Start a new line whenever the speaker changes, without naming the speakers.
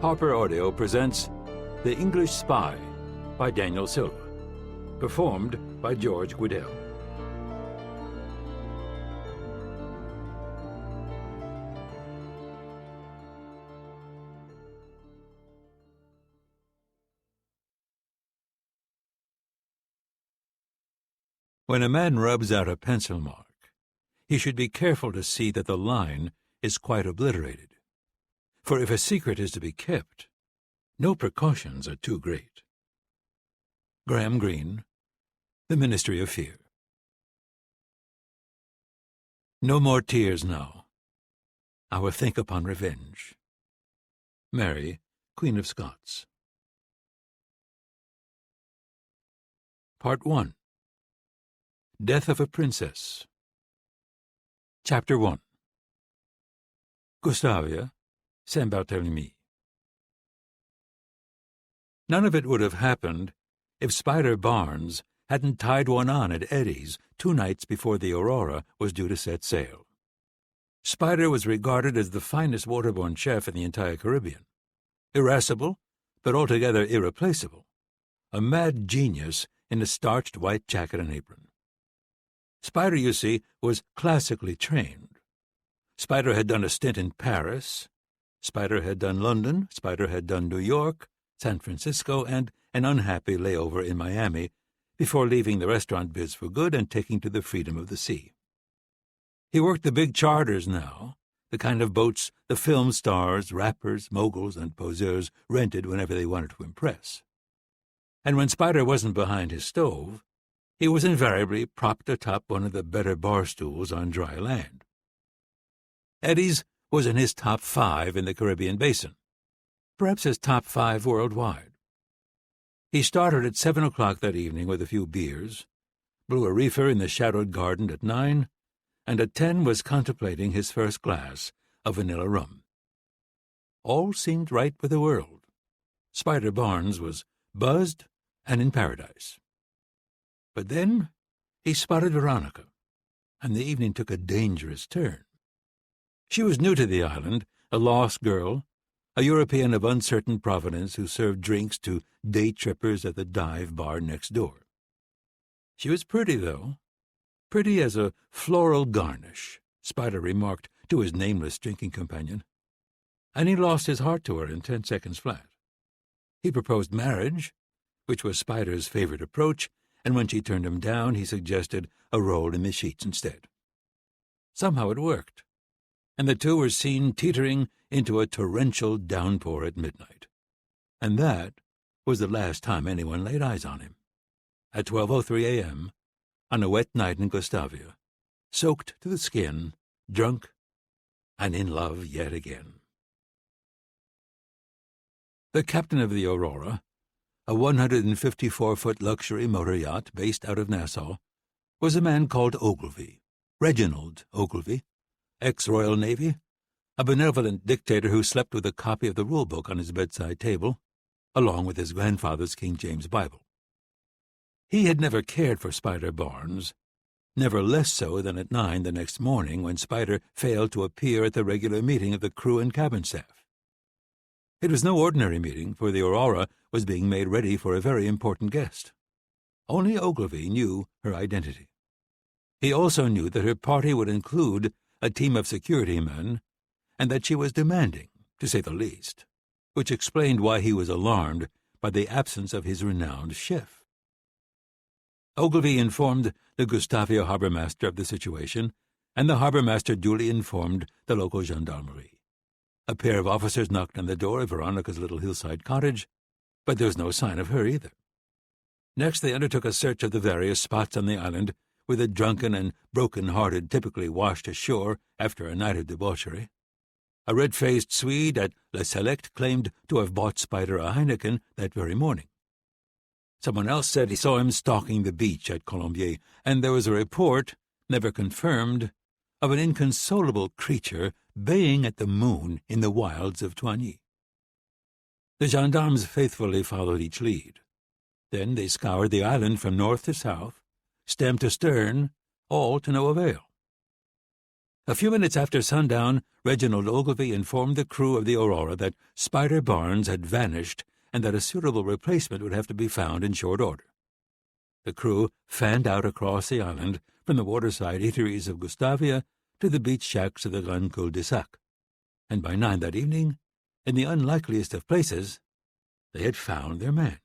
Harper Audio presents The English Spy by Daniel Silva, performed by George Guidell. When a man rubs out a pencil mark, he should be careful to see that the line is quite obliterated. For if a secret is to be kept, no precautions are too great. Graham Greene, The Ministry of Fear. No more tears now. I will think upon revenge. Mary, Queen of Scots. Part 1. Death of a Princess. Chapter 1. Gustavia, Saint-Barthélemy. None of it would have happened if Spider Barnes hadn't tied one on at Eddie's 2 nights before the Aurora was due to set sail. Spider was regarded as the finest waterborne chef in the entire Caribbean. Irascible, but altogether irreplaceable. A mad genius in a starched white jacket and apron. Spider, you see, was classically trained. Spider had done a stint in Paris. Spider had done London. Spider had done New York, San Francisco, and an unhappy layover in Miami before leaving the restaurant biz for good and taking to the freedom of the sea. He worked the big charters now, the kind of boats the film stars, rappers, moguls, and poseurs rented whenever they wanted to impress. And when Spider wasn't behind his stove, he was invariably propped atop one of the better bar stools on dry land. Eddie's was in his top 5 in the Caribbean basin, perhaps his top 5 worldwide. He started at 7 o'clock that evening with a few beers, blew a reefer in the shadowed garden at 9, and at 10 was contemplating his first glass of vanilla rum. All seemed right with the world. Spider Barnes was buzzed and in paradise. But then he spotted Veronica, and the evening took a dangerous turn. She was new to the island, a lost girl, a European of uncertain provenance who served drinks to day-trippers at the dive bar next door. She was pretty, though. Pretty as a floral garnish, Spider remarked to his nameless drinking companion. And he lost his heart to her in 10 seconds flat. He proposed marriage, which was Spider's favorite approach, and when she turned him down, he suggested a roll in the sheets instead. Somehow it worked, and the two were seen teetering into a torrential downpour at midnight. And that was the last time anyone laid eyes on him. At 12:03 a.m., on a wet night in Gustavia, soaked to the skin, drunk, and in love yet again. The captain of the Aurora, a 154-foot luxury motor yacht based out of Nassau, was a man called Ogilvy, Reginald Ogilvy, ex-Royal Navy, a benevolent dictator who slept with a copy of the rule-book on his bedside table, along with his grandfather's King James Bible. He had never cared for Spider Barnes, never less so than at 9 the next morning when Spider failed to appear at the regular meeting of the crew and cabin staff. It was no ordinary meeting, for the Aurora was being made ready for a very important guest. Only Ogilvy knew her identity. He also knew that her party would include a team of security men, and that she was demanding, to say the least, which explained why he was alarmed by the absence of his renowned chef. Ogilvy informed the Gustavia harbour-master of the situation, and the harbour-master duly informed the local gendarmerie. A pair of officers knocked on the door of Veronica's little hillside cottage, but there was no sign of her either. Next they undertook a search of the various spots on the island where the drunken and broken-hearted typically washed ashore after a night of debauchery. A red-faced Swede at Le Select claimed to have bought Spider a Heineken that very morning. Someone else said he saw him stalking the beach at Colombier, and there was a report, never confirmed, of an inconsolable creature baying at the moon in the wilds of Toigny. The gendarmes faithfully followed each lead. Then they scoured the island from north to south, stem to stern, all to no avail. A few minutes after sundown, Reginald Ogilvy informed the crew of the Aurora that Spider Barnes had vanished and that a suitable replacement would have to be found in short order. The crew fanned out across the island from the waterside eateries of Gustavia to the beach shacks of the Grand Cul-de-Sac, and by 9 that evening, in the unlikeliest of places, they had found their man.